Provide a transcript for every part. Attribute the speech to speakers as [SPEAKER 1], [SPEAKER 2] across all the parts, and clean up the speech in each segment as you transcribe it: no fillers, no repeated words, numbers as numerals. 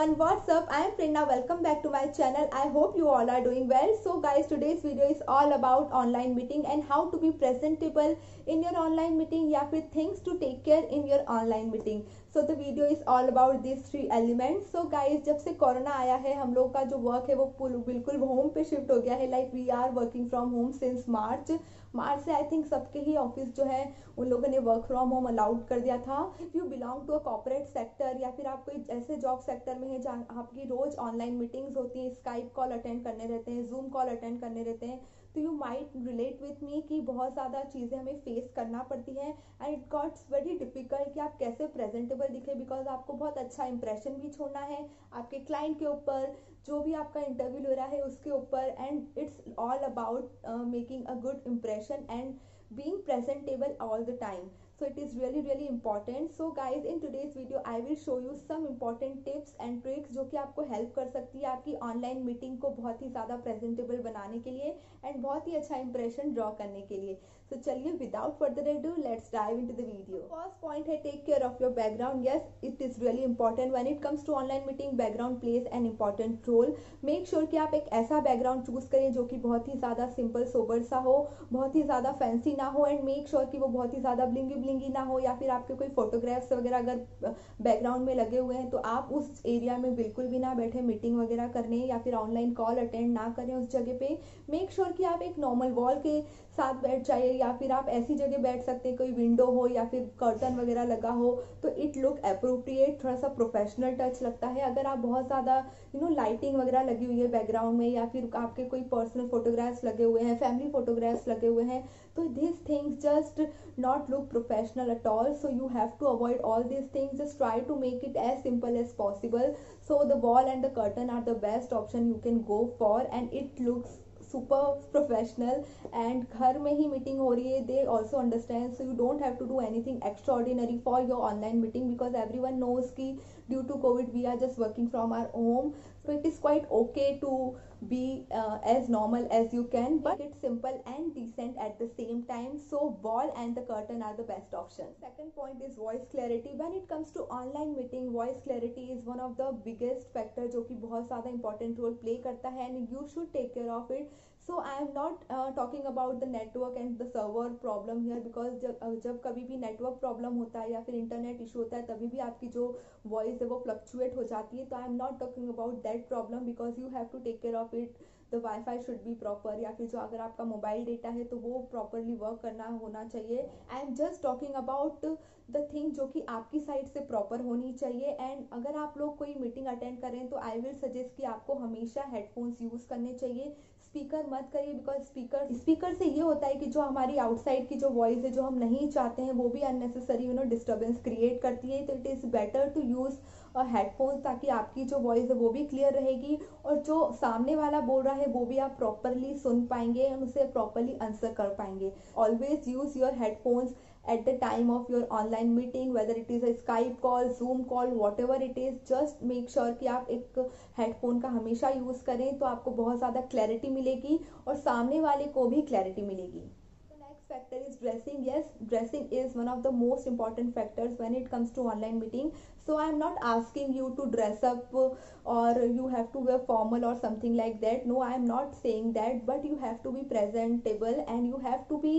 [SPEAKER 1] everyone, what's up? I am Prerna. Welcome back to my channel. I hope you all are doing well. So guys, today's video is all about online meeting and how to be presentable in your online meeting या फिर things to take care in your online meeting. So the video is all about these three elements. So guys, जब से corona आया है हम लोग का जो वर्क है वो बिल्कुल होम पे शिफ्ट हो गया है. Like we are working from home since March से आई थिंक सबके ही ऑफिस जो है उन लोगों ने वर्क फ्रॉम होम अलाउड कर दिया था. If you belong to a corporate sector या फिर आप कोई ऐसे जॉब सेक्टर में है जहाँ आपकी रोज ऑनलाइन मीटिंग्स होती हैं, स्काइप कॉल अटेंड करने रहते हैं, जूम कॉल अटेंड करने रहते हैं, तो you might relate with me कि बहुत ज़्यादा चीज़ें हमें फेस करना पड़ती हैं and it gots very difficult कि आप कैसे प्रेजेंटेबल दिखे, बिकॉज आपको बहुत अच्छा इंप्रेशन भी छोड़ना है आपके क्लाइंट के ऊपर, जो भी आपका इंटरव्यू ले रहा है उसके ऊपर, and it's all about making a good impression and being presentable all the time. So it is really important. So guys, in today's video I will show you some important tips and tricks जो कि आपको help कर सकती है आपकी online meeting को बहुत ही ज़्यादा प्रेजेंटेबल बनाने के लिए एंड बहुत ही अच्छा इंप्रेशन ड्रॉ करने के लिए. So चलिए without further ado let's dive into the video. First point है take care of your background. Yes, it is really important when it comes to online meeting. Background plays an important role. Make sure कि आप एक ऐसा background choose करें जो कि बहुत ही ज़्यादा सिंपल सोबर सा हो, बहुत ही ज़्यादा फैंसी ना हो, एंड मेक श्योर कि वो बहुत ही ज़्यादा ब्लिंगी ना हो, या फिर आपके कोई फोटोग्राफ्स वगैरह अगर बैकग्राउंड में लगे हुए हैं तो आप उस एरिया में बिल्कुल भी ना बैठे मीटिंग वगैरह करने या फिर ऑनलाइन कॉल अटेंड ना करें उस जगह पे. मेक श्योर कि आप एक नॉर्मल वॉल के साथ बैठ जाइए या फिर आप ऐसी जगह बैठ सकते हैं कोई विंडो हो या फिर कर्टन वगैरह लगा हो तो इट लुक अप्रोप्रिएट, थोड़ा सा प्रोफेशनल टच लगता है. अगर आप बहुत ज़्यादा लाइटिंग वगैरह लगी हुई है बैकग्राउंड में या फिर आपके कोई पर्सनल फोटोग्राफ्स लगे हुए हैं, फैमिली फोटोग्राफ्स लगे हुए हैं, तो these things just not look professional at all. So you have to avoid all these things. Just try to make it as simple as possible. So the wall and the curtain are the best option you can go for and it looks super professional. And घर में ही meeting हो रही है, they also understand, so you don't have to do anything extraordinary for your online meeting because everyone knows कि due to COVID we are just working from our home, so it is quite okay to be as normal as you can, but it's simple and decent at the same time. So wall and the curtain are the best option. Second point is voice clarity. When it comes to online meeting, voice clarity is one of the biggest factor जो कि बहुत ज़्यादा important role play करता है and you should take care of it. So I am not talking about the network and the server problem here because जब कभी भी network problem होता है या फिर इंटरनेट इशू होता है तभी भी आपकी जो वॉइस है वो फ्लक्चुएट हो जाती है. तो I am not talking about that problem because you have to take care of it. The wifi should be proper या फिर जो अगर आपका मोबाइल डेटा है तो वो प्रॉपरली वर्क करना होना चाहिए. I am just talking about the thing जो कि आपकी साइड से प्रॉपर होनी चाहिए. एंड अगर आप लोग कोई मीटिंग अटेंड करें तो आई विल सजेस्ट कि आपको हमेशा हेडफोन्स यूज़ करने चाहिए, स्पीकर मत करिए बिकॉज स्पीकर से ये होता है कि जो हमारी आउटसाइड की जो वॉइस है जो हम नहीं चाहते हैं वो भी अननेसेसरी डिस्टर्बेंस क्रिएट करती है. तो it is better to use headphones ताकि आपकी जो वॉइस है वो भी क्लियर रहेगी और जो सामने वाला बोल रहा है वो भी आप प्रॉपरली सुन पाएंगे और उसे प्रॉपरली आंसर कर पाएंगे. Always use your headphones at the time of your online meeting, whether it is a Skype call, Zoom call, whatever it is, just make sure कि आप एक हेडफोन का हमेशा यूज़ करें तो आपको बहुत ज़्यादा क्लैरिटी मिलेगी और सामने वाले को भी क्लैरिटी मिलेगी. Next factor is dressing. Yes, dressing is one of the most important factors when it comes to online meeting. So I am not asking you to dress up or you have to wear formal or something like that. No, I am not saying that, but you have to be presentable and you have to be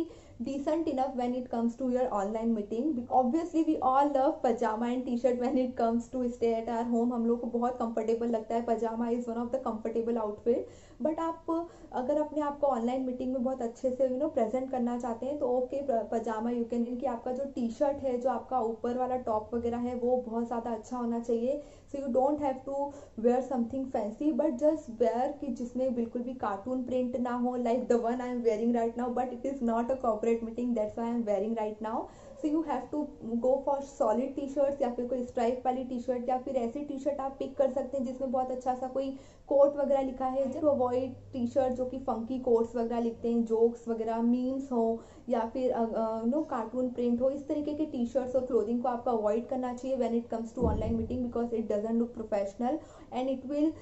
[SPEAKER 1] decent enough when it comes to your online meeting. Obviously we all love pajama and t-shirt when it comes to stay at our home. हम लोग को बहुत comfortable लगता है, pajama is one of the comfortable outfit. But आप अगर अपने आप को ऑनलाइन मीटिंग में बहुत अच्छे से प्रेजेंट करना चाहते हैं तो ओके पजामा यू कैन. कि आपका जो टी शर्ट है, जो आपका ऊपर वाला टॉप वगैरह है वो बहुत ज़्यादा अच्छा होना चाहिए. So you don't have to wear something fancy but just wear कि जिसमें बिल्कुल भी कार्टून प्रिंट ना हो, like the one I am wearing right now, but it is not a corporate meeting, that's why I am wearing right now. So you have to go for solid T shirts या फिर कोई stripe वाली T shirt या फिर ऐसी T shirt आप pick कर सकते हैं जिसमें बहुत अच्छा सा कोई कोट वगैरह लिखा है. टू अवॉइड टी शर्ट जो कि फंकी कोट्स वगैरह लिखते हैं, जोक्स वगैरह, मीम्स हो या फिर कार्टून प्रिंट हो, इस तरीके के टी शर्ट्स और क्लोथिंग को आपको अवॉइड करना चाहिए when it comes to online meeting because it doesn't look professional and it will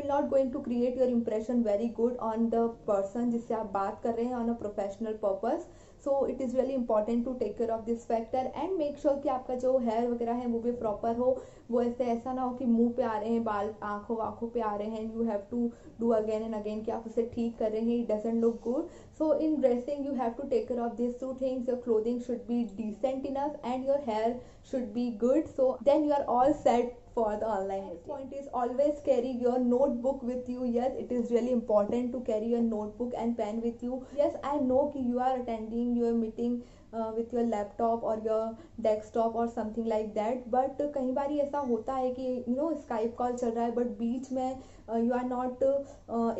[SPEAKER 1] not going to create your impression very good on the person जिससे आप बात कर रहे हैं on a professional purpose. So it is really important to take care of this factor and make sure कि आपका जो hair वगैरह है वो भी प्रॉपर हो। वो ऐसा ना हो कि मुंह पे आ रहे हैं बाल, आंखों पे आ रहे हैं, you have to do again and again कि आप उसे ठीक कर रहे हैं, it doesn't look good. So in dressing you have to take care of this two things, your clothing should be decent enough and your hair should be good, so then you are all set for the online meeting. Point is always carry your notebook with you. Yes, it is really important to carry your notebook and pen with you. Yes, I know कि you are attending your meeting with your laptop or your desktop or something like that, but कई बार ऐसा होता है कि Skype call चल रहा है but बीच में you are not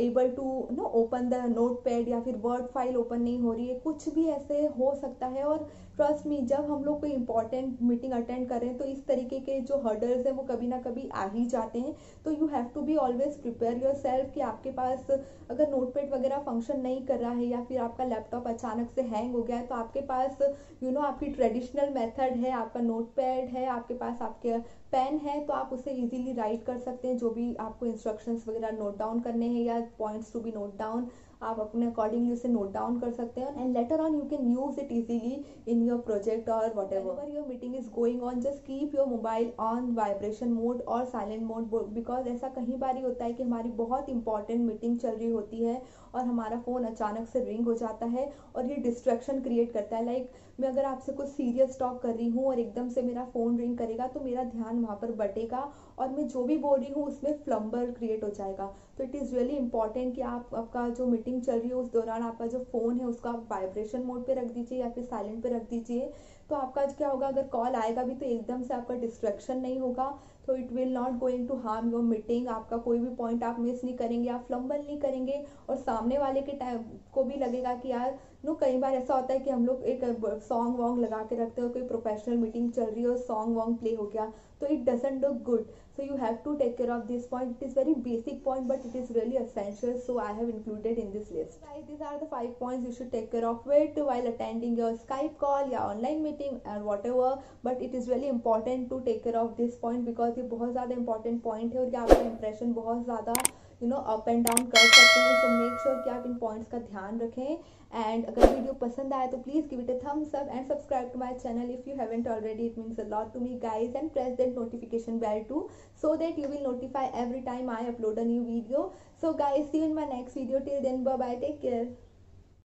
[SPEAKER 1] able to open the notepad या फिर वर्ड फाइल ओपन नहीं हो रही है, कुछ भी ऐसे हो सकता है। और ट्रस्ट मी, जब हम लोग कोई इंपॉर्टेंट मीटिंग अटेंड कर रहे हैं तो इस तरीके के जो हर्डल्स हैं वो कभी ना कभी आ ही जाते हैं। तो you have to be always prepare yourself कि आपके पास अगर नोटपैड वगैरह फंक्शन नहीं कर रहा है या फिर आपका लैपटॉप अचानक से हैंग हो गया है तो आपके पास आपकी ट्रेडिशनल मेथड है, आपका नोटपैड है, आपके पास आपके पेन है, तो आप उसे इजीली राइट कर सकते हैं जो भी आपको इंस्ट्रक्शंस वगैरह नोट डाउन करने हैं या points to be note down, आप अपने अकॉर्डिंगली उसे नोट डाउन कर सकते हैं and later on you can use it easily in your project और whatever your meeting is going on. Just keep your mobile on vibration mode और silent mode, because ऐसा कहीं बार ही होता है कि हमारी बहुत इंपॉर्टेंट मीटिंग चल रही होती है और हमारा फ़ोन अचानक से रिंग हो जाता है और ये डिस्ट्रैक्शन क्रिएट करता है। लाइक मैं अगर आपसे कुछ सीरियस टॉक कर रही हूँ और एकदम से मेरा फ़ोन रिंग करेगा तो मेरा ध्यान वहाँ पर बटेगा और मैं जो भी बोल रही हूँ उसमें फ्लम्बर क्रिएट हो जाएगा। तो इट इज़ रियली इंपॉर्टेंट कि आपका जो मीटिंग चल रही है उस दौरान आपका जो फ़ोन है उसका आप वाइब्रेशन मोड पे रख दीजिए या फिर साइलेंट पे रख दीजिए। तो आपका क्या होगा, अगर कॉल आएगा भी तो एकदम से आपका डिस्ट्रैक्शन नहीं होगा, तो it will not going to harm your meeting. आपका कोई भी पॉइंट आप मिस नहीं करेंगे, आप फ्लम्बल नहीं करेंगे और सामने वाले के टाइम को भी लगेगा कि यार कई बार ऐसा होता है कि हम लोग एक सॉन्ग वॉन्ग लगा के रखते हो, कोई प्रोफेशनल मीटिंग चल रही है और सॉन्ग वॉन्ग प्ले हो गया तो it doesn't look good. So you have to take care of this point. It is very basic point but it is really essential, so I have included in this list. Guys, these are the 5 points you should take care of with while attending your Skype call या online meeting and whatever, but it is really important to take care of this point because ये बहुत ज़्यादा important point है और ये आपका impression बहुत ज़्यादा अप एंड डाउन कर सकते हैं। सो मेक श्योर कि आप इन पॉइंट्स का ध्यान रखें एंड अगर वीडियो पसंद आए तो please give it a thumbs up and subscribe to my channel if you haven't already, it means a lot to me guys, and press that notification bell too so that you will notify every time I upload a new video. So guys, see you in my next video. Till then, bye bye, take care.